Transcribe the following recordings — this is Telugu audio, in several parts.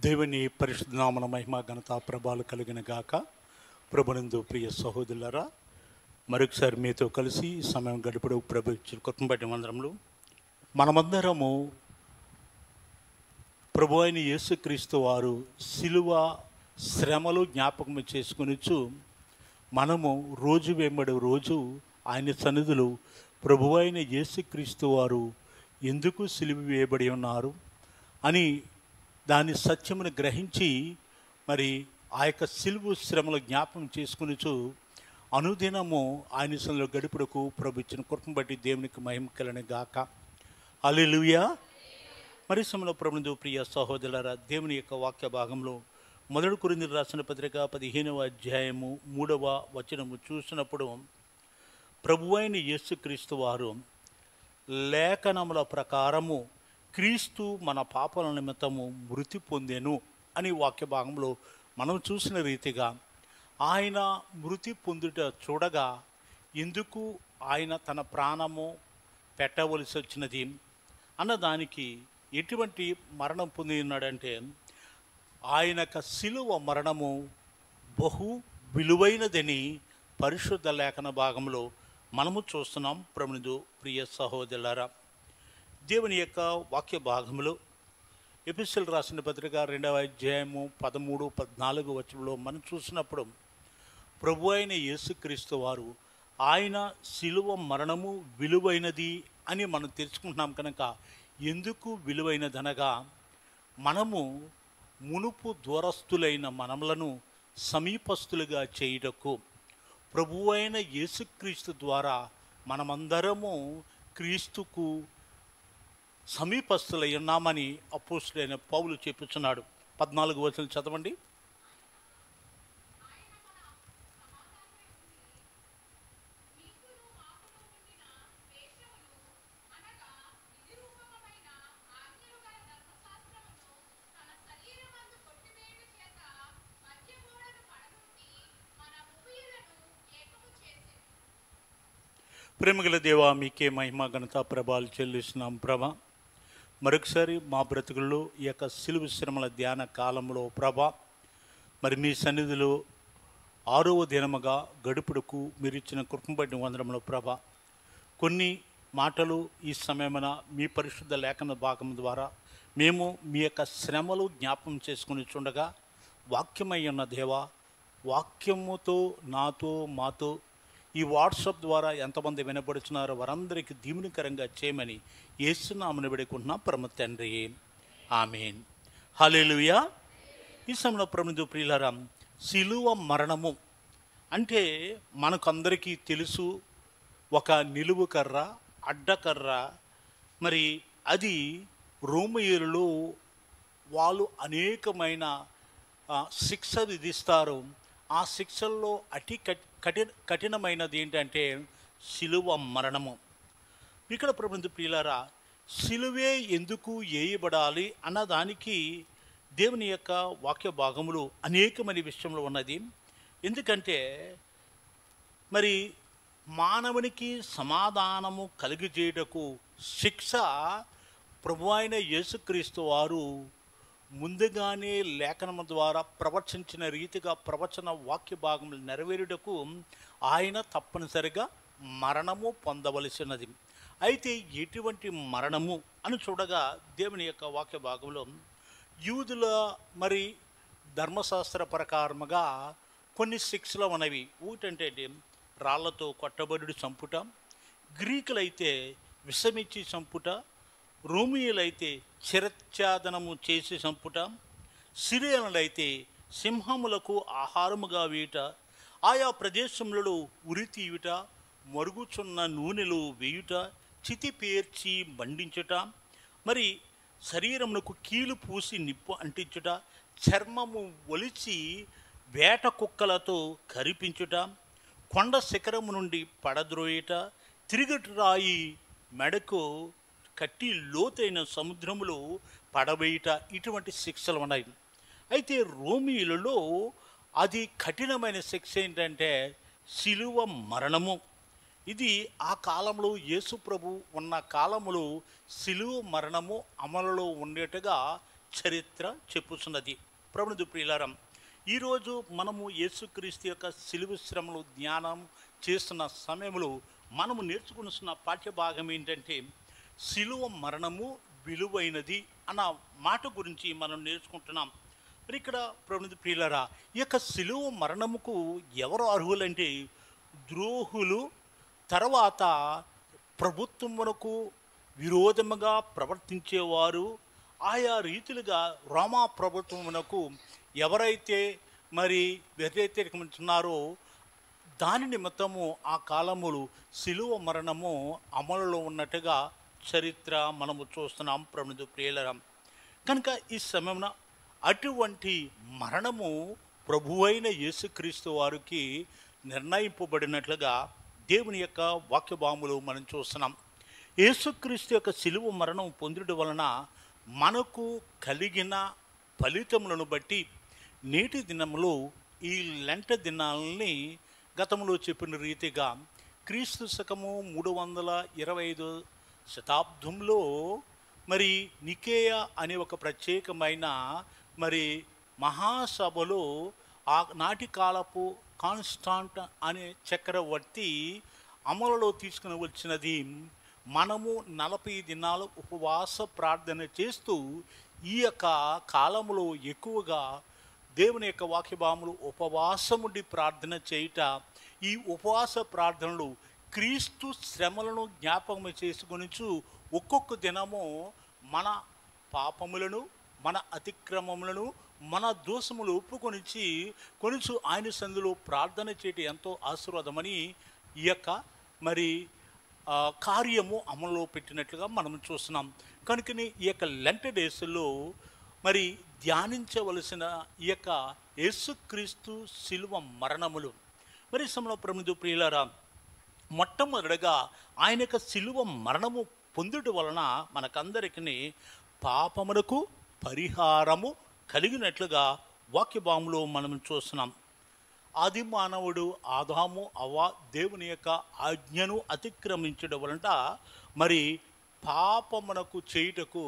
దేవుని పరిశుద్ధ నామన మహిమ ఘనత ప్రభావాలు కలిగిన గాక. ప్రభునందు ప్రియ సహోదరులారా, మరొకసారి మీతో కలిసి సమయం గడుపుడు ప్రభు ఇచ్చిన కృపను బట్టి వందనములు. మనమందరము ప్రభు అయిన యేసుక్రీస్తు వారు శిలువ శ్రమలు జ్ఞాపకం చేసుకొనిచ్చు మనము రోజు వెంబడి రోజు ఆయన సన్నిధులు ప్రభు అయిన యేసుక్రీస్తు వారు ఎందుకు సిలువ వేయబడి ఉన్నారు అని దాని సత్యమును గ్రహించి మరి ఆ యొక్క సిలువ శ్రమలు జ్ఞాపకం చేసుకునిచు అనుదినము ఆయన సన్నిధిలో గడుపుటకు ప్రభు ఇచ్చిన కృపను బట్టి దేవునికి మహిమ కలుగును గాక. హల్లెలూయా. మరి సమయంలో ప్రభునందు ప్రియ సహోదరులారా, దేవుని యొక్క వాక్య భాగంలో 1 కొరింథీయులకు రాసిన పత్రిక 15వ అధ్యాయము 3వ వచనము చూసినప్పుడు ప్రభువైన యేసుక్రీస్తు వారు లేఖనముల ప్రకారము క్రీస్తు మన పాపల నిమిత్తము మృతి పొందెను అని వాక్య భాగంలో మనం చూసిన రీతిగా ఆయన మృతి పొందుట చూడగా ఎందుకు ఆయన తన ప్రాణము పెట్టవలసి వచ్చినది అన్నదానికి ఎటువంటి మరణం పొంది ఉన్నాడంటే ఆయన యొక్క శిలువ మరణము బహు విలువైనదని పరిశుద్ధ లేఖన భాగంలో మనము చూస్తున్నాం. ప్రభునందు ప్రియ సహోదరులారా, దేవుని యొక్క వాక్య భాగంలో ఎపిసోడ్ రాసిన పత్రిక 2వ అధ్యాయము 13, 14 వచనంలో మనం చూసినప్పుడు ప్రభు అయిన యేసుక్రీస్తు వారు ఆయన శిలువ మరణము విలువైనది అని మనం తెలుసుకుంటున్నాం. కనుక ఎందుకు విలువైనదనగా మనము మునుపు దూరస్తులైన మనములను సమీపస్తులుగా చేయుటకు ప్రభు అయిన యేసుక్రీస్తు ద్వారా మనమందరము క్రీస్తుకు సమీపస్తులై ఉన్నామని అపోస్తలుడైన పౌలు చెప్పుచున్నాడు. 14 వచనం చదవండి. ప్రేమగల దేవా, మీకే మహిమ ఘనత ప్రభావాలు చెల్లిస్తున్నాం. ప్రభా, మరొకసారి మా బ్రతుకుల్లో ఈ యొక్క శిలువ శ్రమల ధ్యాన కాలంలో ప్రభా మరి మీ సన్నిధిలో 6వ దినముగా గడుపుడుకు మీరు ఇచ్చిన కృపను బట్టి వందనములు. ప్రభా, కొన్ని మాటలు ఈ సమయమున మీ పరిశుద్ధ లేఖన భాగం ద్వారా మేము మీ యొక్క శ్రమలు జ్ఞాపకం చేసుకుని చూడగా వాక్యమై ఉన్న దేవా, వాక్యముతో నాతో మాతో ఈ వాట్సాప్ ద్వారా ఎంతమంది వినపడుతున్నారో వారందరికీ దీవెనకరంగా చేయమని యేసునామమున వేడుకుంటున్నాం పరమ తండ్రి, ఆమేన్. హల్లెలూయా. ఈ సమయంలో ప్రభునందు ప్రియులారా, శిలువ మరణము అంటే మనకందరికీ తెలుసు, ఒక నిలువు కర్ర, అడ్డకర్ర. మరి అది రోమీయులలో వాళ్ళు అనేకమైన శిక్ష విధిస్తారు. ఆ శిక్షల్లో అతి కఠినమైనది ఏంటంటే శిలువ మరణము. ఇక్కడ ప్రభునందు ప్రియులారా, శిలువే ఎందుకు వేయబడాలి అన్నదానికి దేవుని యొక్క వాక్య భాగములు అనేకమైన విషయంలో ఉన్నది. ఎందుకంటే మరి మానవునికి సమాధానము కలిగజేయటకు శిక్ష ప్రభు అయిన యేసుక్రీస్తు వారు ముందుగానే లేఖనము ద్వారా ప్రవచించిన రీతిగా ప్రవచన వాక్య భాగములు నెరవేరుటకు ఆయన తప్పనిసరిగా మరణము పొందవలసినది. అయితే ఎటువంటి మరణము అని చూడగా దేవుని యొక్క వాక్య భాగంలో యూదుల మరి ధర్మశాస్త్ర ప్రకారముగా కొన్ని శిక్షలు ఉన్నవి. ఊటంటే రాళ్లతో కొట్టబడి చంపుట, గ్రీకులైతే విషమిచ్చి చంపుట, రోమియులైతే శిరచ్ఛేదనము చేసి చంపుట, సిరియనులైతే సింహములకు ఆహారముగా వేయుట, ఆయా ప్రదేశములలో ఉరి తీయుట, మరుగుచున్న నూనెలు వేయుట, చితి పేర్చి మండించుట, మరి శరీరమునకు కీలు పూసి నిప్పు అంటించుట, చర్మము ఒలిచి వేట కుక్కలతో కరిపించుట, కొండ శిఖరము నుండి పడద్రోయుట, తిరిగటి రాయి మెడకు కట్టి లోతైన సముద్రములో పడవేయుట, ఇటువంటి శిక్షలు ఉన్నాయి. అయితే రోమీయులలో అది కఠినమైన శిక్ష ఏంటంటే శిలువ మరణము. ఇది ఆ కాలంలో యేసు ప్రభు ఉన్న కాలంలో శిలువ మరణము అమలులో ఉండేట్టుగా చరిత్ర చెప్పుచున్నది. ప్రభునందు ప్రియులారా, ఈరోజు మనము యేసుక్రీస్తు యొక్క శిలువ శ్రమలు ధ్యానం చేస్తున్న సమయంలో మనము నేర్చుకున్న పాఠ్యభాగం ఏంటంటే శిలువ మరణము విలువైనది అన్న మాట గురించి మనం నేర్చుకుంటున్నాం. మరి ఇక్కడ ప్రభునందు ప్రియులారా, ఈ యొక్క శిలువ మరణముకు ఎవరు అర్హులంటే ద్రోహులు, తర్వాత ప్రభుత్వమునకు విరోధముగా ప్రవర్తించేవారు, ఆయా రీతిలుగా రోమా ప్రభుత్వమునకు ఎవరైతే మరి వ్యతిరేకించున్నారో దాని నిమిత్తము ఆ కాలములు శిలువ మరణము అమలులో ఉన్నట్టుగా చరిత్ర మనము చూస్తున్నాం. ప్రభునందు ప్రియులారా, కనుక ఈ సమయమున అటువంటి మరణము ప్రభువైన యేసుక్రీస్తు వారికి నిర్ణయింపబడినట్లుగా దేవుని యొక్క వాక్యభాగములు మనం చూస్తున్నాం. యేసుక్రీస్తు యొక్క శిలువ మరణం పొందుట వలన మనకు కలిగిన ఫలితములను బట్టి నేటి దినములో ఈ లెంట దినాలని గతంలో చెప్పిన రీతిగా క్రీస్తు శకము 325 శతాబ్దంలో మరి నికేయ అనే ఒక ప్రత్యేకమైన మరి మహాసభలో ఆ నాటి కాలపు కాన్స్టాంట్ అనే చక్రవర్తి అమలులో తీసుకుని వచ్చినది. మనము 40 దినాలు ఉపవాస ప్రార్థన చేస్తూ ఈ యొక్క కాలంలో ఎక్కువగా దేవుని యొక్క వాక్యభాగములు ఉపవాసముండి ప్రార్థన చేయుట, ఈ ఉపవాస ప్రార్థనలు క్రీస్తు శ్రమలను జ్ఞాపకం చేసుకొనిచు ఒక్కొక్క దినము మన పాపములను, మన అతిక్రమములను, మన దోషములు కొనిచు ఆయన సందులో ప్రార్థన చేయటం ఎంతో ఆశీర్వాదమని ఈ యొక్క మరి కార్యము అమలులో పెట్టినట్లుగా మనం చూస్తున్నాం. కనుకని ఈ యొక్క లెంట డేస్లో మరి ధ్యానించవలసిన ఈ యొక్క యేసుక్రీస్తు శిలువ మరణములు. మరి సమయంలో ప్రభునందు ప్రియులారా, మొట్టమొదటిగా ఆయన యొక్క శిలువ మరణము పొందుట వలన మనకందరికీ పాపమునకు పరిహారము కలిగినట్లుగా వాక్యభాగంలో మనం చూస్తున్నాం. ఆది మానవుడు ఆదాము అవ్వ దేవుని యొక్క ఆజ్ఞను అతిక్రమించడం వలన మరి పాపమునకు చేయుటకు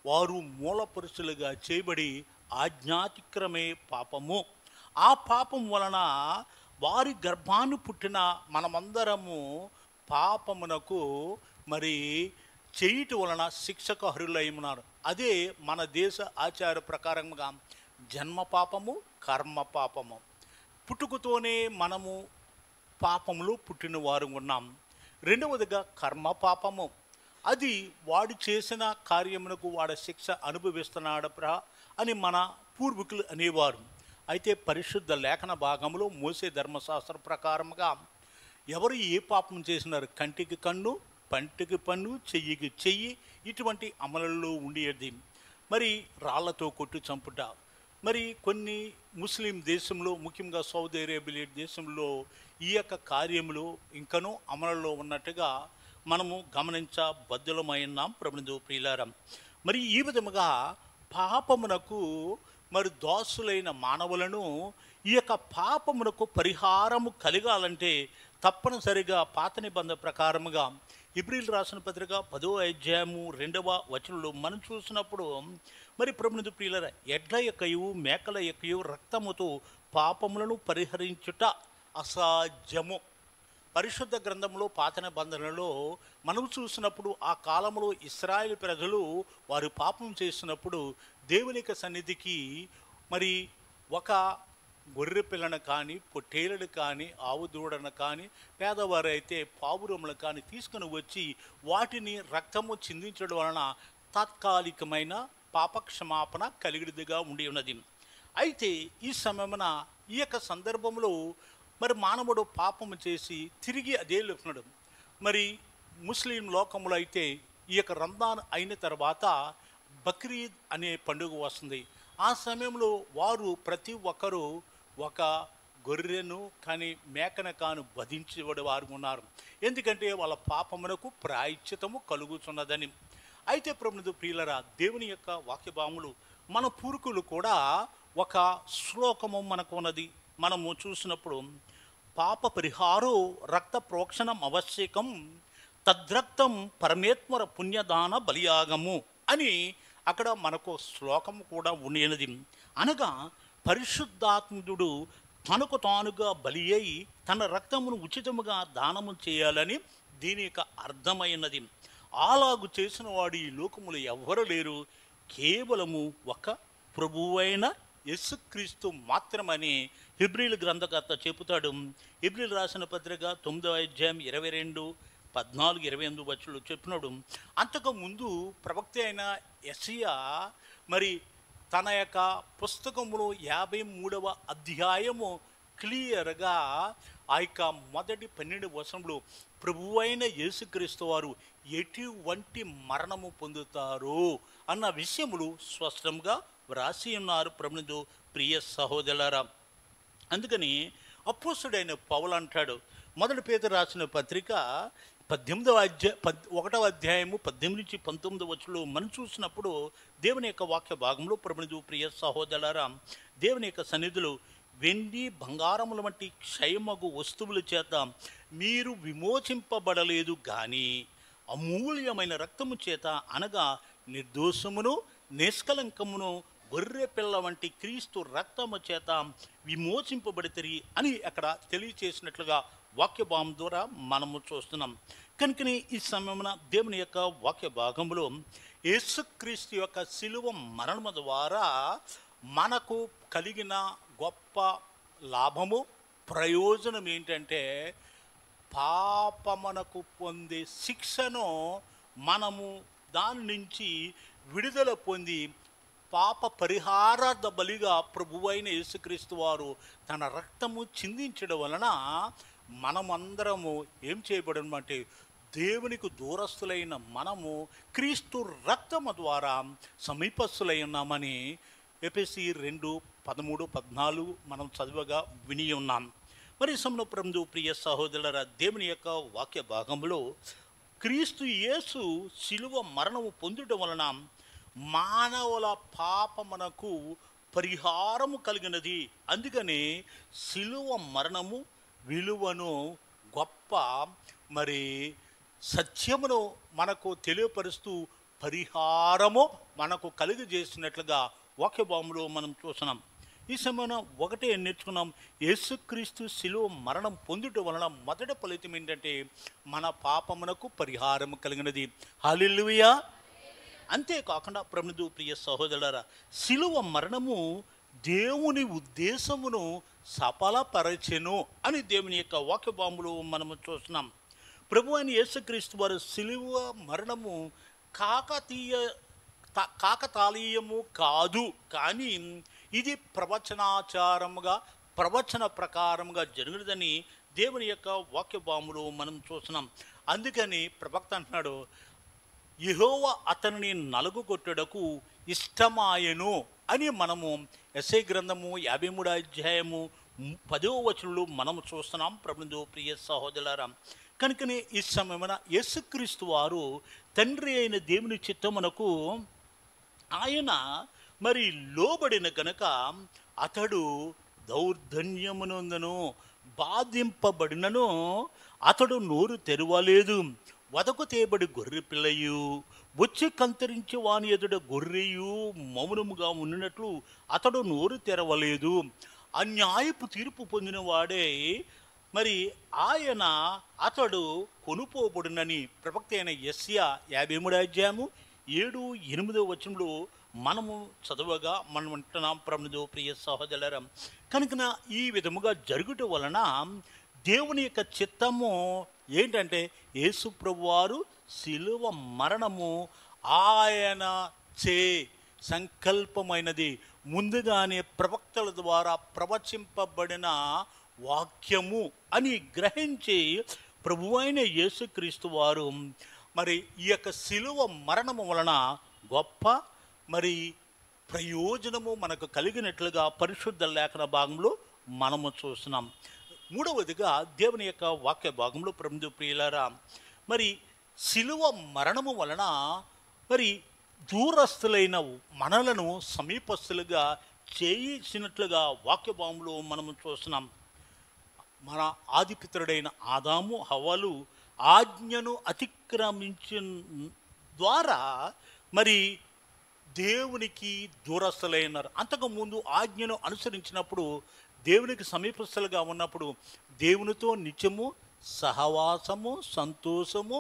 వారు మూలపురుషులుగా చేయబడి ఆజ్ఞాతిక్రమే పాపము. ఆ పాపం వలన వారి గర్భాన్ని పుట్టిన మనమందరము పాపమునకు మరి చేయుట వలన శిక్షకు అర్హులై ఉన్నారు. అదే మన దేశ ఆచార ప్రకారంగా జన్మ పాపము, కర్మ పాపము. పుట్టుకతోనే మనము పాపములు పుట్టిన వారు ఉన్నాం. రెండవదిగా కర్మ పాపము, అది వాడు చేసిన కార్యమునకు వాడు శిక్ష అనుభవిస్తున్నాడప్రా అని మన పూర్వీకులు అనేవారు. అయితే పరిశుద్ధ లేఖన భాగంలో మోసే ధర్మశాస్త్ర ప్రకారముగా ఎవరు ఏ పాపం చేసినారు, కంటికి కన్ను, పంటికి పన్ను, చెయ్యికి చెయ్యి, ఇటువంటి అమలులో ఉండేది. మరి రాళ్లతో కొట్టు చంపుట. మరి కొన్ని ముస్లిం దేశంలో, ముఖ్యంగా సౌదీ అరేబియా దేశంలో ఈ యొక్క కార్యములు ఇంకనూ అమలులో ఉన్నట్టుగా మనము గమనించబద్ధులమైనాం. ప్రభునందు ప్రియులారా, మరి ఈ విధముగా పాపమునకు మరి దోషులైన మానవులను ఈ యొక్క పాపమునకు పరిహారము కలగాలంటే తప్పనిసరిగా పాత నిబంధన ప్రకారముగా ఇబ్రీలు రాసిన పత్రిక 10వ అధ్యాయము 2వ వచనంలో మనం చూసినప్పుడు మరి ప్రభునందు ప్రియులారా, ఎడ్ల యొక్కయు మేకల యొక్కయు రక్తముతో పాపములను పరిహరించుట అసాధ్యము. పరిశుద్ధ గ్రంథంలో పాత నిబంధనలో మనం చూసినప్పుడు ఆ కాలంలో ఇశ్రాయేలు ప్రజలు వారు పాపం చేసినప్పుడు దేవుని యొక్క సన్నిధికి మరి ఒక గొర్రె పిల్లను కానీ, పొట్టేలను కానీ, ఆవు దూడను కానీ, పేదవారైతే పావురములు కానీ తీసుకుని వచ్చి వాటిని రక్తము చిందించడం వలన తాత్కాలికమైన పాపక్షమాపణ కలిగిదిగా ఉండి ఉన్నది. అయితే ఈ సమయమున ఈ యొక్క సందర్భంలో మరి మానవుడు పాపము చేసి తిరిగి అదే లేకున్నాడు. మరి ముస్లిం లోకములో అయితే ఈ యొక్క రంజాన్ అయిన తర్వాత బక్రీద్ అనే పండుగ వస్తుంది. ఆ సమయంలో వారు ప్రతి ఒక్కరూ ఒక గొర్రెను కానీ మేకను కాను వధించేవాడు వారు ఉన్నారు. ఎందుకంటే వాళ్ళ పాపమునకు ప్రాయశ్చితము కలుగుతున్నదని. అయితే ప్రభునందు ప్రియులారా, దేవుని యొక్క వాక్యభాగములు మన పూర్వీకులు కూడా ఒక శ్లోకము మనకు ఉన్నది. మనము చూసినప్పుడు పాప పరిహారో రక్త ప్రోక్షణం ఆవశ్యకం, తద్రక్తం పరమేత్మర పుణ్యదాన బలియాగము అని అక్కడ మనకు శ్లోకం కూడా ఉండేది. అనగా పరిశుద్ధాత్ముడు తనకు తానుగా బలి అయి తన రక్తమును ఉచితముగా దానము చేయాలని దీని యొక్క అర్థమైనది. అలాగు చేసిన వాడు ఈ లోకములు ఎవ్వరు లేరు, కేవలము ఒక ప్రభువైన యేసుక్రీస్తు మాత్రమని హెబ్రీలు గ్రంథకర్త చెబుతాడు. హెబ్రీలు రాసిన పత్రిక 9వ అధ్యాయం 22, 14, 28 వచనాలు చెప్పినాడు. అంతకు ముందు ప్రవక్త అయిన యెషయా మరి తన యొక్క పుస్తకములో 53వ అధ్యాయము క్లియర్గా ఆ యొక్క మొదటి 12 వచనంలో ప్రభువైన యేసుక్రీస్తు వారు ఎటువంటి మరణము పొందుతారు అన్న విషయములు స్పష్టంగా వ్రాసి ఉన్నారు ప్రభునందు ప్రియ సహోదరులారా. అందుకని అపోస్తలుడైన పౌలు అంటాడు, మొదటి పేతురు రాసిన పత్రిక 1వ అధ్యాయము 18 నుంచి 19 వచనంలో మనం చూసినప్పుడు దేవుని యొక్క వాక్య భాగంలో ప్రభునందు ప్రియ సహోదరులారా, దేవుని యొక్క సన్నిధిలో వెండి బంగారముల వంటి క్షయమగు వస్తువుల చేత మీరు విమోచింపబడలేదు కానీ అమూల్యమైన రక్తము చేత, అనగా నిర్దోషమును నిష్కలంకమును గొర్రె పిల్ల వంటి క్రీస్తు రక్తము చేత విమోచింపబడితిరి అని అక్కడ తెలియచేసినట్లుగా వాక్య భాగం ద్వారా మనము చూస్తున్నాం. కనుకనే ఈ సమయమున దేవుని యొక్క వాక్య భాగంలో యేసుక్రీస్తు యొక్క శిలువ మరణము ద్వారా మనకు కలిగిన గొప్ప లాభము, ప్రయోజనం ఏంటంటే పాపమునకు పొందే శిక్షను మనము దాని నుంచి విడుదల పొంది పాప పరిహారార్థ బలిగా ప్రభువైన యేసుక్రీస్తు వారు తన రక్తము చిందించడం వలన మనమందరము ఏం చేయబడమంటే దేవునికి దూరస్తులైన మనము క్రీస్తు రక్తము ద్వారా సమీపస్తులై ఉన్నామని ఎఫెసీ 2:13-14 మనం చదువుగా విని ఉన్నాం. మరి సమయంలో ప్రభువు ప్రియ సహోదరుల దేవుని యొక్క వాక్య భాగంలో క్రీస్తు యేసు శిలువ మరణము పొందడం వలన మానవుల పాపమునకు పరిహారము కలిగినది. అందుకని శిలువ మరణము విలువను, గొప్ప మరి సత్యమును మనకు తెలియపరుస్తూ పరిహారము మనకు కలిగజేసినట్లుగా వాక్యభావంలో మనం చూస్తున్నాం. ఈ సమయంలో ఒకటే నేర్చుకున్నాం, యేసుక్రీస్తు శిలువ మరణం పొందుట వలన మొదటి ఫలితం ఏంటంటే మన పాపమునకు పరిహారము కలిగినది. హల్లెలూయా. అంతేకాకుండా ప్రభువు ప్రియ సహోదరులారా, శిలువ మరణము దేవుని ఉద్దేశమును సఫలపరచెను అని దేవుని యొక్క వాక్యభావంలో మనము చూస్తున్నాం. ప్రభు అయిన యేసుక్రీస్తు వారు శిలువ మరణము కాకతాళీయము కాదు, కానీ ఇది ప్రవచనాచారముగా, ప్రవచన ప్రకారముగా జరిగినదని దేవుని యొక్క వాక్యభావంలో మనం చూస్తున్నాం. అందుకని ప్రవక్త అంటున్నాడు, యెహోవా అతనిని నలుగుగొట్టుటకు ఇష్టమాయెను అని మనము యెషయా గ్రంథము 53వ అధ్యాయము 10వ వచనంలో మనము చూస్తున్నాం. ప్రభువు ప్రియ సహోదరులారా, కనుకనే ఈ సమయమున యేసుక్రీస్తు వారు తండ్రి అయిన దేవుని చిత్తమునకు ఆయన మరి లోబడిన గనక అతడు దౌర్ధన్యమునందును బాధింపబడినను అతడు నోరు తెరవలేదు. వదకు తేబడి గొర్రె పిల్లయు వచ్చి కంతరించి వాని ఎదుట గొర్రెయు మౌనముగా ఉన్నట్లు అతడు నోరు తెరవలేదు. అన్యాయపు తీర్పు పొందిన వాడే మరి ఆయన అతడు కొనుపోబడునని ప్రవక్త అయిన యెషయా 53వ అధ్యాయము 7-8 వచనంలో మనము చదవగా మనం అంటున్నాం. ప్రభువు ప్రియ సహోదరులారా, కనుక ఈ విధముగా జరుగుట వలన దేవుని యొక్క చిత్తము ఏంటంటే యేసు ప్రభువారు శిలువ మరణము ఆయన సంకల్పమైనది, ముందుగానే ప్రవక్తల ద్వారా ప్రవచింపబడిన వాక్యము అని గ్రహించి ప్రభువైన యేసుక్రీస్తు వారు మరి ఈ యొక్క శిలువ మరణము వలన గొప్ప మరి ప్రయోజనము మనకు కలిగినట్లుగా పరిశుద్ధ లేఖన భాగంలో మనము చూస్తున్నాం. మూడవదిగా దేవుని యొక్క వాక్య భాగంలో ప్రభువు ప్రియులారా, మరి శిలువ మరణము వలన మరి దూరస్తులైన మనలను సమీపస్తులుగా చేసినట్లుగా వాక్య భాగంలో మనము చూస్తున్నాం. మన ఆదిపితరుడైన ఆదాము హవ్వలు ఆజ్ఞను అతిక్రమించిన ద్వారా మరి దేవునికి దూరస్తులై ఉన్నారు. అంతకుముందు ఆజ్ఞను అనుసరించినప్పుడు దేవునికి సమీపస్తులుగా ఉన్నప్పుడు దేవునితో నిత్యము సహవాసము, సంతోషము,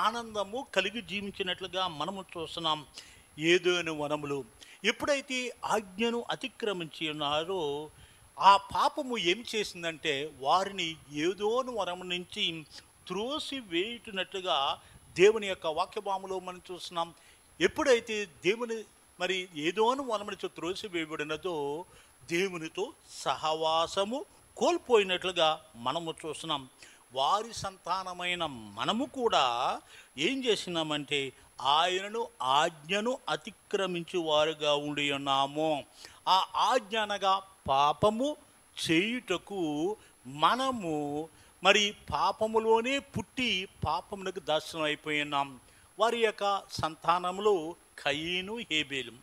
ఆనందము కలిగి జీవించినట్లుగా మనము చూస్తున్నాం. ఏదోను వనములు ఎప్పుడైతే ఆజ్ఞను అతిక్రమించి ఉన్నారో ఆ పాపము ఏం చేసిందంటే వారిని ఏదోను వనము నుంచి త్రోసి వేయుతున్నట్లుగా దేవుని యొక్క వాక్యభామలో మనం చూస్తున్నాం. ఎప్పుడైతే దేవుని మరి ఏదోను వనము నుంచి త్రోసి వేయబడినదో దేవునితో సహవాసము కోల్పోయినట్లుగా మనము చూస్తున్నాం. వారి సంతానమైన మనము కూడా ఏం చేసినామంటే ఆయనను ఆజ్ఞను అతిక్రమించి వారుగా ఉండి ఉన్నాము. ఆ ఆజ్ఞ అనగా పాపము చేయుటకు మనము మరి పాపములోనే పుట్టి పాపమునకు దాస్యం అయిపోయినాం. వారి యొక్క సంతానములో కయీను, హేబేలు.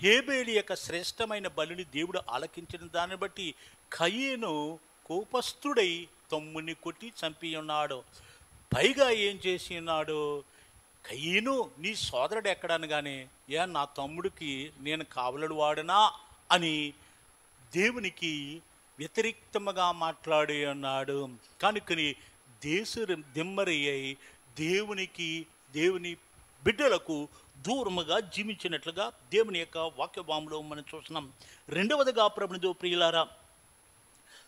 హేబేలు యొక్క శ్రేష్టమైన బలిని దేవుడు ఆలకించిన దాన్ని బట్టి కయీను కోపస్థుడై తమ్ముని కొట్టి చంపి ఉన్నాడు. పైగా ఏం చేసి ఉన్నాడు, కయీను నీ సోదరుడు ఎక్కడనగానే నా తమ్ముడికి నేను కావలడు వాడనా అని దేవునికి వ్యతిరేక్తముగా మాట్లాడి ఉన్నాడు. కనుకని దిమ్మరి అయి దేవుని బిడ్డలకు దూరముగా జీవించినట్లుగా దేవుని యొక్క వాక్యభామంలో మనం చూస్తున్నాం. రెండవదిగా ప్రభునితో ప్రియులారా,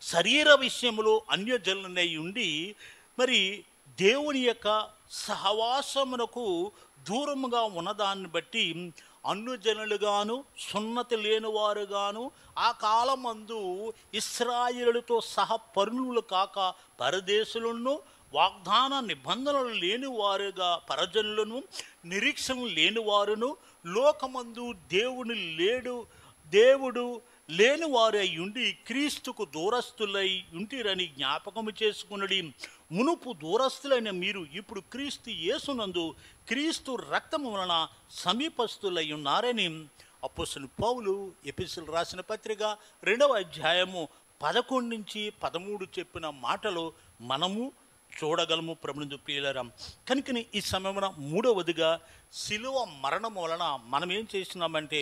శరీర విషయంలో అన్యజనులై ఉండి మరి దేవుని యొక్క సహవాసమునకు దూరముగా ఉన్నదాన్ని బట్టి అన్యజనులుగాను సున్నతి లేనివారుగాను ఆ కాలమందు ఇశ్రాయేలుతో సహపరులు కాక పరదేశులను వాగ్దాన నిబంధనలు లేనివారుగా పరజనులను నిరీక్షణ లేనివారును లోకమందు దేవుడు లేనివారు అయి ఉండి క్రీస్తుకు దూరస్తులై ఉంటిరని జ్ఞాపకము చేసుకునడి. మునుపు దూరస్తులైన మీరు ఇప్పుడు క్రీస్తు యేసునందు క్రీస్తు రక్తము వలన సమీపస్తులై ఉన్నారని అపోస్తలుడు పౌలు ఎఫెసీయులకు రాసిన పత్రిక 2వ అధ్యాయము 11 నుంచి 13 చెప్పిన మాటలు మనము చూడగలము. ప్రభునందు ప్రియులారా, కనుకని ఈ సమయమున మూడవదిగా శిలువ మరణం వలన మనం ఏం చేస్తున్నామంటే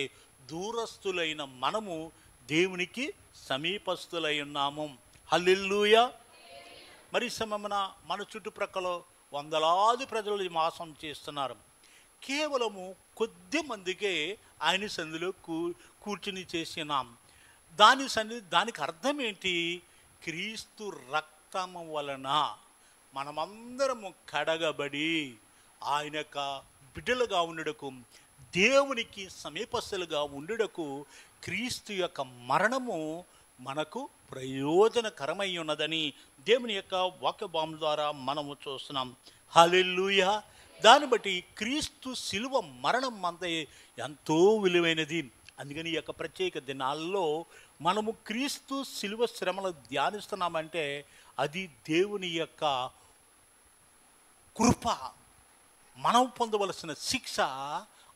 దూరస్తులైన మనము దేవునికి సమీపస్తులై ఉన్నాము. హల్లెలూయా. మరి సమయమున మన చుట్టుప్రక్కల వందలాది ప్రజలు ఈ మాసం చేస్తున్నారు. కేవలము కొద్ది మందికే ఆయన సన్నిధిలో కూర్చుని చేసినాం. దానికి అర్థం ఏంటి? క్రీస్తు రక్తము వలన మనమందరము కడగబడి ఆయన యొక్క బిడ్డలుగా ఉండుటకు, దేవునికి సమీపస్తులుగా ఉండుటకు క్రీస్తు యొక్క మరణము మనకు ప్రయోజనకరమై ఉన్నదని దేవుని యొక్క వాక్యభావం ద్వారా మనము చూస్తున్నాం. హల్లెలూయా. దాన్ని బట్టి క్రీస్తు శిలువ మరణం అంతే ఎంతో విలువైనది. అందుకని ఈ యొక్క ప్రత్యేక దినాల్లో మనము క్రీస్తు శిలువ శ్రమలు ధ్యానిస్తున్నామంటే అది దేవుని యొక్క కృప. మనం పొందవలసిన శిక్ష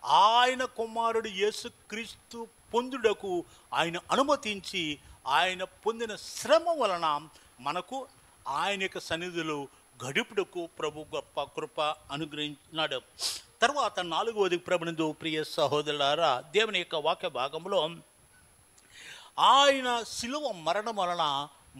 ఆయన కుమారుడు యేసుక్రీస్తు పొందుటకు ఆయన అనుమతించి ఆయన పొందిన శ్రమ వలన మనకు ఆయన యొక్క సన్నిధిలో గడుపుటకు ప్రభు గొప్ప కృప అనుగ్రహించినాడు. తర్వాత 4వది ప్రభునందు ప్రియ సహోదరులారా, దేవుని యొక్క వాక్య భాగంలో ఆయన శిలువ మరణం వలన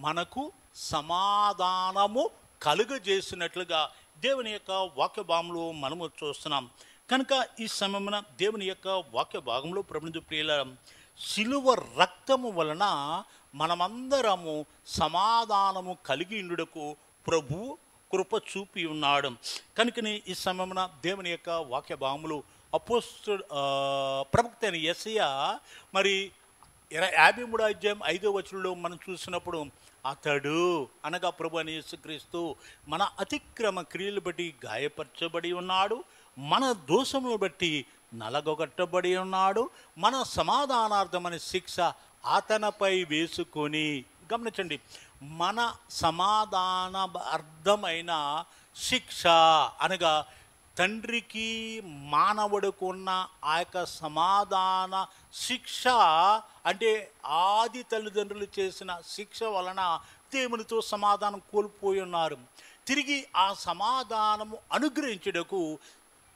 మనకు సమాధానము కలుగజేసినట్లుగా దేవుని యొక్క వాక్య భాగంలో మనము చూస్తున్నాం. కనుక ఈ సమయమున దేవుని యొక్క వాక్య భాగంలో ప్రభునందు ప్రియుల శిలువ రక్తము వలన మనమందరము సమాధానము కలిగి ఉండుటకు ప్రభు కృప చూపి ఉన్నాడు. కనుకని ఈ సమయమున దేవుని యొక్క వాక్య భాగములు ప్రవక్త అయిన యెషయా మరి 53వ అధ్యాయం 5వ వచనంలో మనం చూసినప్పుడు అతడు అనగా ప్రభు అని యేసుక్రీస్తు మన అతిక్రమ క్రియలు బట్టి గాయపరచబడి ఉన్నాడు, మన దోషములను బట్టి నలగొట్టబడి ఉన్నాడు, మన సమాధానార్థమైన శిక్ష అతనిపై వేసుకొని. గమనించండి, మన సమాధాన అర్థమైన శిక్ష అనగా తండ్రికి మానవుడికి ఉన్న ఆ యొక్క సమాధాన శిక్ష అంటే ఆది తల్లిదండ్రులు చేసిన శిక్ష వలన దేవునితో సమాధానం కోల్పోయి ఉన్నారు. తిరిగి ఆ సమాధానము అనుగ్రహించుటకు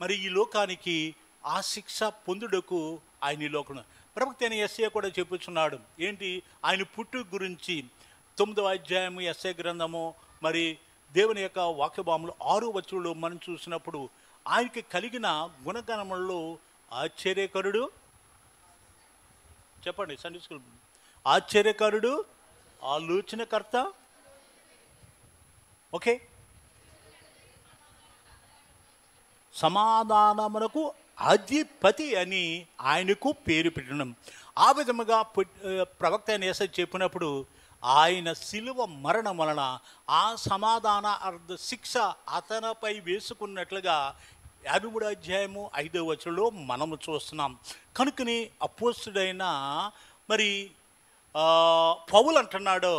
మరి ఈ లోకానికి ఆ శిక్ష పొందుటకు ఆయన ఈ లోకంలో. ప్రవక్త అయిన యెషయా కూడా చెప్పుచున్నాడు. ఏంటి? ఆయన పుట్టు గురించి 9వ అధ్యాయము యెషయా గ్రంథము మరి దేవుని యొక్క వాక్యభాగంలో 6వ వచనంలో మనం చూసినప్పుడు ఆయనకి కలిగిన గుణగణములలో ఆశ్చర్యకరుడు, చెప్పండి సండే స్కూల్, ఆశ్చర్యకరుడు, ఆలోచనకర్త, ఓకే, సమాధానమునకు అధిపతి అని ఆయనకు పేరు పెట్టడం. ఆ విధముగా ప్రవక్త అయిన యేసయ్య చెప్పినప్పుడు ఆయన శిలువ మరణం వలన ఆ సమాధాన అర్థ శిక్ష అతనిపై వేసుకున్నట్లుగా 53వ అధ్యాయము 5వ వచనంలో మనము చూస్తున్నాం. కనుకని అపోస్తుడైన మరి పౌలు అంటున్నాడు,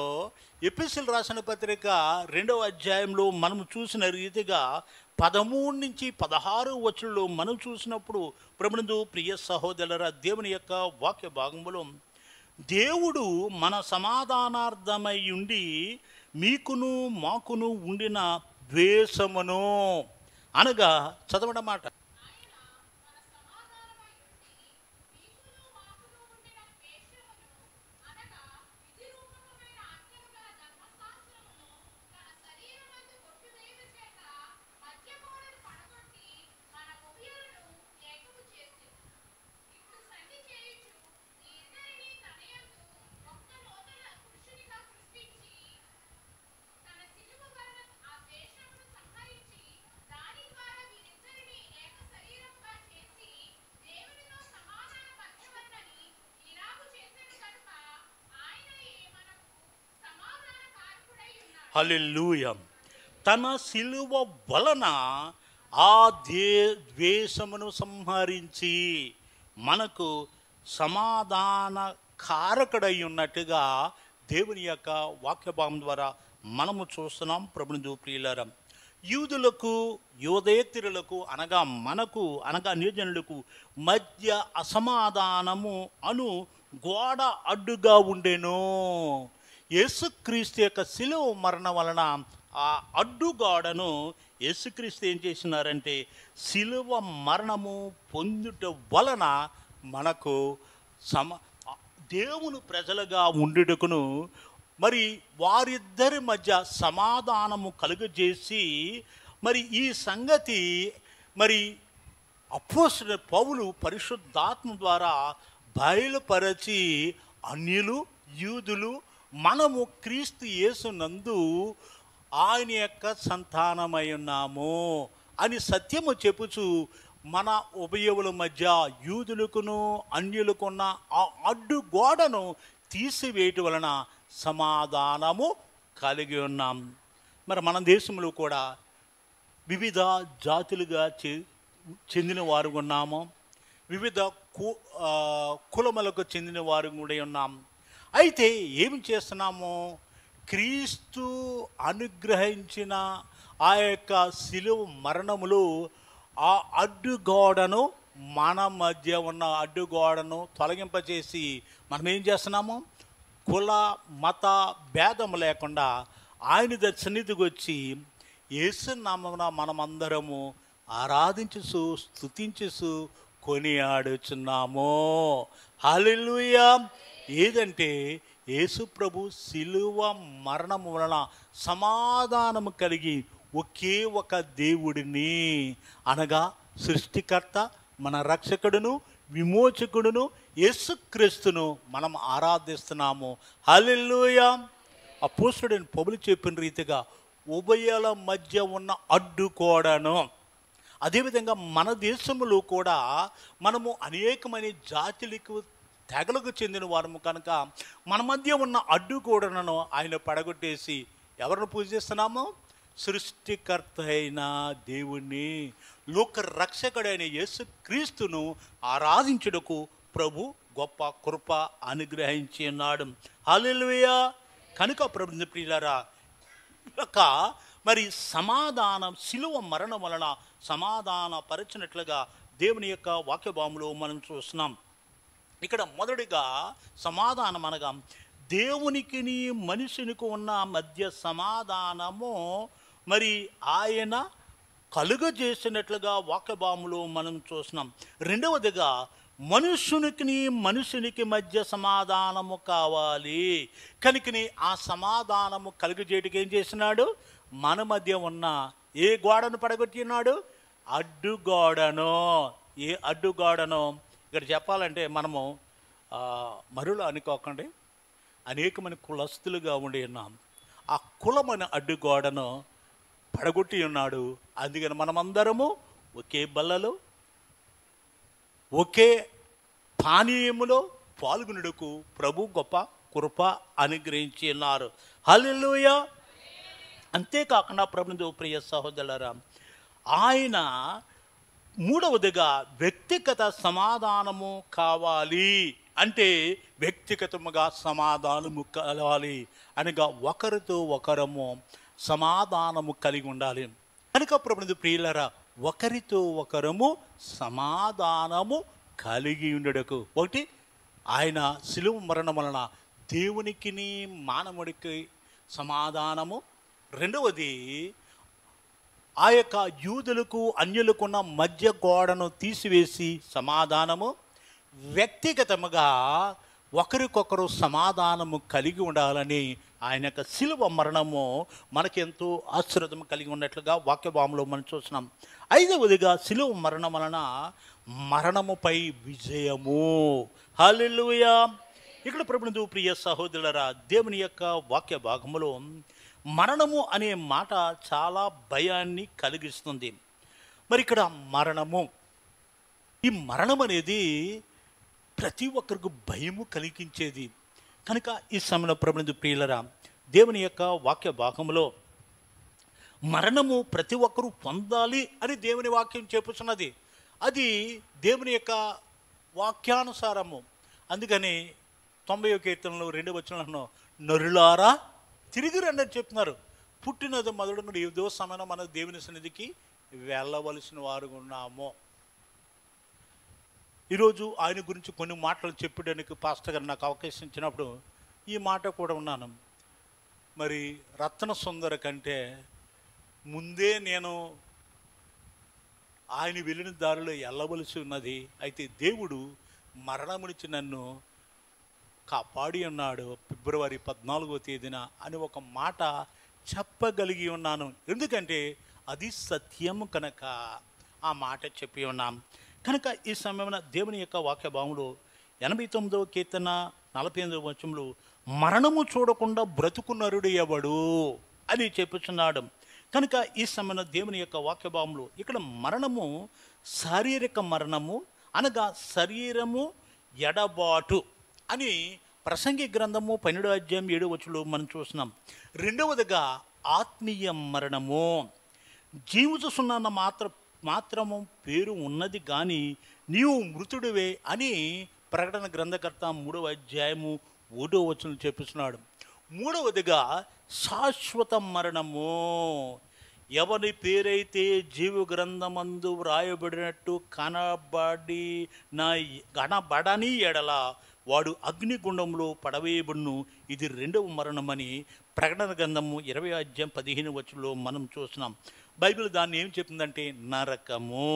ఎఫెసీయులకు రాసిన పత్రిక 2వ అధ్యాయంలో మనం చూసిన రీతిగా 13 నుంచి 16 వచనంలో మనం చూసినప్పుడు ప్రభునందు ప్రియ సహోదరులారా, దేవుని యొక్క వాక్య భాగములో దేవుడు మన సమాధానార్థమై ఉండి మీకును మాకును ఉండిన ద్వేషమును అనగా, చదవడమాట, హల్లెలూయా. తన శిలువ వలన ఆ ద్వేషమును సంహరించి మనకు సమాధాన కారకుడై ఉన్నట్టుగా దేవుని యొక్క వాక్యభాగం ద్వారా మనము చూస్తున్నాం. ప్రభునందు ప్రియులారా, యూదులకు యూదేతరులకు అనగా మనకు అనగా అన్యజనులకు మధ్య అసమాధానము అను గోడ అడ్డుగా ఉండెను. యేసుక్రీస్తు యొక్క శిలువ మరణం వలన ఆ అడ్డుగోడను యేసుక్రీస్తు ఏం చేసినారంటే శిలువ మరణము పొందుట వలన మనకు దేవుని ప్రజలుగా ఉండుటకును మరి వారిద్దరి మధ్య సమాధానము కలుగజేసి మరి ఈ సంగతి మరి అపోస్తలుడైన పౌలు పరిశుద్ధాత్మ ద్వారా బయలుపరచి అన్యులు యూదులు మనము క్రీస్తు యేసునందు ఆయన యొక్క సంతానమై ఉన్నాము అని సత్యము చెప్పుచు మన ఉభయవుల మధ్య యూదులకును అన్యులకున్న ఆ అడ్డు గోడను తీసివేయటం వలన సమాధానము కలిగి ఉన్నాం. మరి మన దేశంలో కూడా వివిధ జాతులుగా చెందిన వారు ఉన్నాము, వివిధ కులములకు చెందిన వారు కూడా ఉన్నాం. అయితే ఏమి చేస్తున్నాము? క్రీస్తు అనుగ్రహించిన ఆ యొక్క శిలువ మరణములు ఆ అడ్డుగోడను, మన మధ్య ఉన్న అడ్డుగోడను తొలగింపచేసి మనం ఏం చేస్తున్నాము? కుల మత భేదం లేకుండా ఆయన సన్నిధికి వచ్చి యేసు నామమున మనమందరము ఆరాధించుసు స్తుతించుసు కొనియాడుచున్నాము. హల్లెలూయా. ఏదంటే యేసు ప్రభు శిలువ మరణము వలన సమాధానము కలిగి ఒకే ఒక దేవుడిని అనగా సృష్టికర్త మన రక్షకుడును విమోచకుడును యేసుక్రీస్తును మనం ఆరాధిస్తున్నాము. హల్లెలూయా. అపోస్తలుడైన పౌలు చెప్పిన రీతిగా ఉభయల మధ్య ఉన్న అడ్డుకోడను, అదేవిధంగా మన దేశంలో కూడా మనము అనేకమైన జాతులకు తెగలకు చెందిన వారము కనుక మన మధ్య ఉన్న అడ్డుగోడలను ఆయన పడగొట్టేసి ఎవరిని పూజిస్తున్నాము? సృష్టికర్త అయిన దేవుణ్ణి, లోక రక్షకుడైన యేసుక్రీస్తును ఆరాధించుటకు ప్రభు గొప్ప కృప అనుగ్రహించి ఉన్నాడు. హల్లెలూయా. కనుక ప్రభు ప్రియులారా, మరి సమాధానం శిలువ మరణం వలన సమాధాన పరిచినట్లుగా దేవుని యొక్క వాక్యభాగంలో మనం చూస్తున్నాం. ఇక్కడ మొదటిగా సమాధానం అనగా దేవునికి మనుషునికి ఉన్న మధ్య సమాధానము మరి ఆయన కలుగజేసినట్లుగా వాక్యభాగంలో మనం చూస్తున్నాం. రెండవదిగా మనుషునికి మధ్య సమాధానము కావాలి. కనుకని ఆ సమాధానము కలుగజేయడానికి ఏం చేసినాడు? మన మధ్య ఉన్న ఏ గోడను పడగొట్టినాడు? అడ్డుగోడను. ఏ అడ్డుగోడను? ఇక్కడ చెప్పాలంటే మనము మరులు అనుకోకండి, అనేకమైన కులస్తులుగా ఉండి ఉన్నాం. ఆ కులమైన అడ్డుగోడను పడగొట్టి ఉన్నాడు. అందుకని మనమందరము ఒకే బల్లలో ఒకే పానీయములో పాల్గొనుటకు ప్రభు గొప్ప కృప అనుగ్రహించి ఉన్నారు. హల్లెలూయా. అంతేకాకుండా ప్రభునందు ప్రియ సహోదరులారా, ఆయన మూడవదిగా వ్యక్తిగత సమాధానము కావాలి. అంటే వ్యక్తిగతముగా సమాధానము కావాలి అనగా ఒకరితో ఒకరము సమాధానము కలిగి ఉండాలి. కనుక ప్రభునందు ప్రియులారా, ఒకరితో ఒకరము సమాధానము కలిగి ఉండడకు ఒకటి ఆయన శిలువ మరణం వలన దేవునికి మానవుడికి సమాధానము. రెండవది ఆ యొక్క యూదులకు అన్యులకున్న మధ్య గోడను తీసివేసి సమాధానము. వ్యక్తిగతముగా ఒకరికొకరు సమాధానము కలిగి ఉండాలని ఆయన యొక్క శిలువ మరణము మనకెంతో ఆశీర్వాదం కలిగి ఉన్నట్లుగా వాక్యభావంలో మనం చూస్తున్నాం. ఐదవదిగా శిలువ మరణం వలన మరణముపై విజయము. హల్లెలూయా. ఇక్కడ ప్రభునందు ప్రియ సహోదరులారా, దేవుని యొక్క వాక్య భాగములో మరణము అనే మాట చాలా భయాన్ని కలిగిస్తుంది. మరి ఇక్కడ మరణము, ఈ మరణం అనేది ప్రతి ఒక్కరికి భయము కలిగించేది. కనుక ఈ సమయంలో ప్రభునందు ప్రియులరా, దేవుని యొక్క వాక్య భాగంలో మరణము ప్రతి ఒక్కరూ పొందాలి అని దేవుని వాక్యం చెప్పుచున్నది. అది దేవుని యొక్క వాక్యానుసారము. అందుకని 90వ కీర్తనలో 2వ వచనంలో నరులారా తిరిగి రండి అని చెప్తున్నారు. పుట్టినది మొదలుగా ఏదో సమయం మన దేవుని సన్నిధికి వెళ్ళవలసిన వారు ఉన్నాము. ఈరోజు ఆయన గురించి కొన్ని మాటలు చెప్పడానికి పాస్టర్ గారు నాకు అవకాశం ఇచ్చినప్పుడు ఈ మాట కూడా ఉన్నాను. మరి రత్న సుందర కంటే ముందే నేను ఆయన వెళ్ళిన దారిలో వెళ్ళవలసి ఉన్నది. అయితే దేవుడు మరణమునిచ్చి నన్ను కాపాడి ఉన్నాడు ఫిబ్రవరి 14వ తేదీన అని ఒక మాట చెప్పగలిగి ఉన్నాను. ఎందుకంటే అది సత్యము కనుక ఆ మాట చెప్పి ఉన్నాం. కనుక ఈ సమయంలో దేవుని యొక్క వాక్య భావంలో 89వ కీర్తన 48వ వచనంలో మరణము చూడకుండా బ్రతుకు నరుడు ఎవడు అని చెప్పుచున్నాడు. కనుక ఈ సమయంలో దేవుని యొక్క వాక్య భావంలో ఇక్కడ మరణము శారీరక మరణము అనగా శరీరము ఎడబాటు అని ప్రసంగి గ్రంథము 12వ అధ్యాయం 7వ వచనంలో మనం చూస్తున్నాం. రెండవదిగా ఆత్మీయ మరణము. జీవిస్తున్న మాత్రము పేరు ఉన్నది కానీ నీవు మృతుడివే అని ప్రకటన గ్రంథకర్త 3వ అధ్యాయము 1వ వచనం చెప్పిస్తున్నాడు. మూడవదిగా శాశ్వత మరణము. ఎవరి పేరైతే జీవ గ్రంథమందు వ్రాయబడినట్టు కనబడని ఎడల వాడు అగ్నిగుండంలో పడవేయబడును. ఇది 2వ మరణమని ప్రకటన గ్రంథము 20వ అధ్యాయం 15వ వచనంలో మనం చూస్తున్నాం. బైబిల్ దాన్ని ఏం చెప్తుందంటే నరకము.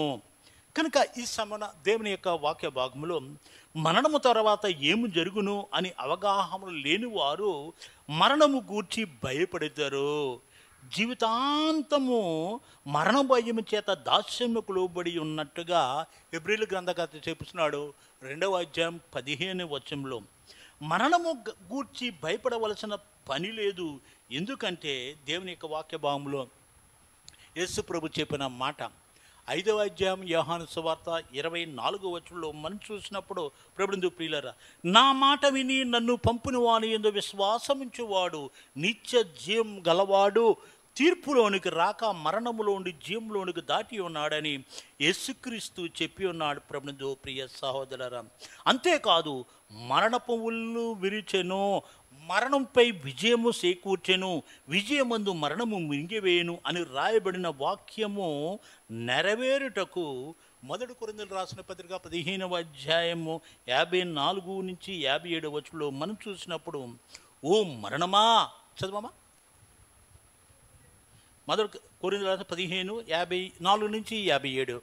కనుక ఈ సమన దేవుని యొక్క వాక్య భాగంలో మరణము తర్వాత ఏమి జరుగును అని అవగాహన లేని వారు మరణము గూర్చి భయపడతారు. జీవితాంతము మరణ భయము చేత దాస్యముకు లోబడి ఉన్నట్టుగా హెబ్రీయుల గ్రంథకర్త చెప్తున్నాడు 2వ అధ్యాయం 15వ వచనంలో. మరణము గూర్చి భయపడవలసిన పని లేదు. ఎందుకంటే దేవుని యొక్క వాక్య భాగంలో యేసు ప్రభు చెప్పిన మాట 5వ అధ్యాయం యోహాను సువార్త 24వ వచనంలో మనం చూసినప్పుడు ప్రభునందు ప్రియులారా, నా మాట విని నన్ను పంపిన వాని యందు విశ్వాసముంచువాడు నిత్య జీవం గలవాడు, తీర్పులోనికి రాక మరణములోని జీవంలోనికి దాటి ఉన్నాడని యేసుక్రీస్తు చెప్పి ఉన్నాడు. ప్రభునందు ప్రియ సహోదరులారా, అంతేకాదు మరణపు ఉల్లు విరిచెను, మరణంపై విజయము చేకూర్చెను, విజయమందు మరణము మింగివేయను అని రాయబడిన వాక్యము నెరవేరుటకు 1 కొరింథీయులకు రాసిన పత్రిక 15వ అధ్యాయము 54 నుంచి 57 వచనంలో మనం చూసినప్పుడు, ఓ మరణమా, చదవమా 1 కొరింథీయులకు రాసిన 15:54 నుంచి 57.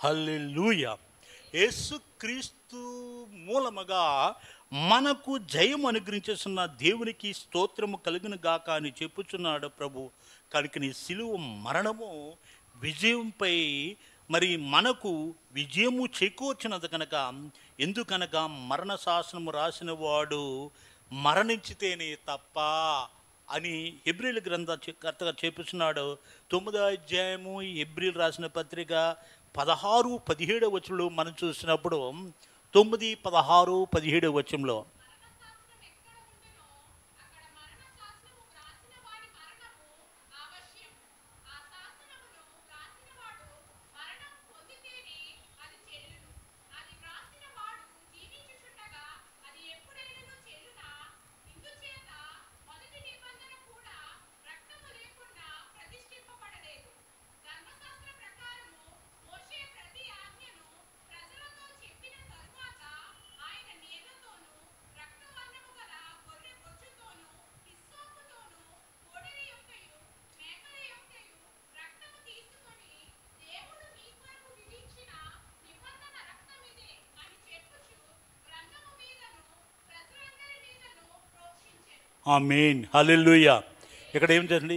హల్లెలూయా. యేసుక్రీస్తు మూలముగా మనకు జయం అనుగ్రహించేస్తున్న దేవునికి స్తోత్రము కలుగును గాక అని చెప్పుచున్నాడు ప్రభు. కనుక నీ సిలువ మరణము విజయంపై మరి మనకు విజయము చేకూర్చినది కనుక, ఎందుకనగా మరణ శాసనము రాసిన వాడు మరణించితేనే తప్ప అని హెబ్రీల కర్తగా చెప్పుచున్నాడు. 9వ అధ్యాయము హెబ్రీలు రాసిన పత్రిక 16-17 వచనంలో మనం చూసినప్పుడు 9, 16, 17 వచనంలో ఆమేన్, హల్లెలూయా. ఇక్కడ ఏం చేయండి,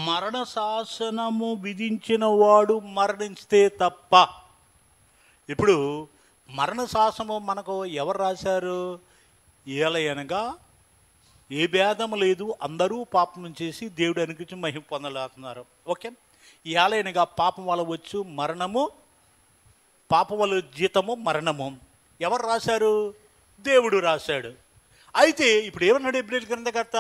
మరణ శాసనము విధించిన వాడు మరణిస్తే తప్ప. ఇప్పుడు మరణ శాసనము మనకు ఎవరు రాశారు? ఏలయనగా ఏ భేదము లేదు, అందరూ పాపం చేసి దేవుడు అనుగ్రహించి మహిమ పొందలేస్తున్నారు. ఓకే, ఏలయనగా పాపం వల్ల వచ్చు మరణము, పాపం వల్ల జీతము మరణము. ఎవరు రాశారు? దేవుడు రాశాడు. అయితే ఇప్పుడు ఏమన్నాడు హెబ్రీయుల గ్రంథకర్త?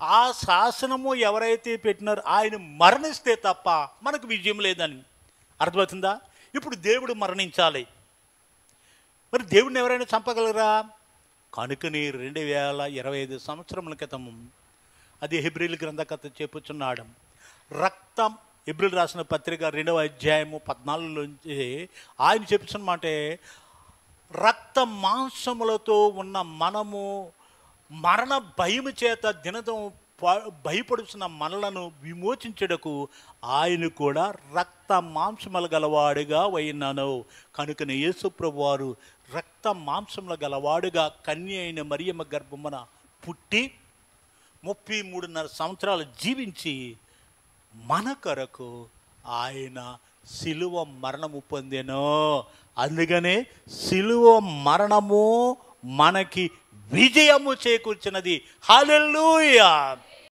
ఆ శాసనము ఎవరైతే పెట్టినారో ఆయన మరణిస్తే తప్ప మనకు విజయం లేదని. అర్థమవుతుందా? ఇప్పుడు దేవుడు మరణించాలి, మరి దేవుడిని ఎవరైనా చంపగలరా? కనుకని 2025 సంవత్సరముల క్రితం అది హెబ్రీయుల గ్రంథకర్త చెప్పుచున్నాడు. రక్తం, హెబ్రీయులు రాసిన పత్రిక 2వ అధ్యాయము 14 ఆయన చెప్పుచున్నమాటే, రక్త మాంసములతో ఉన్న మనము మరణ భయము చేత దినదం భయపడుతున్న మనలను విమోచించుటకు ఆయన కూడా రక్త మాంసములు గలవాడుగా అయినాను. కనుకనే యేసు ప్రభు వారు రక్త మాంసములు గలవాడుగా కన్య అయిన మరియమ్మ గర్భమున పుట్టి 33.5 సంవత్సరాలు జీవించి మన కొరకు ఆయన సిలువ మరణము పొందెను. అందుకనే సిలువ మరణము మనకి విజయము చేకూర్చినది. హల్లెలూయా.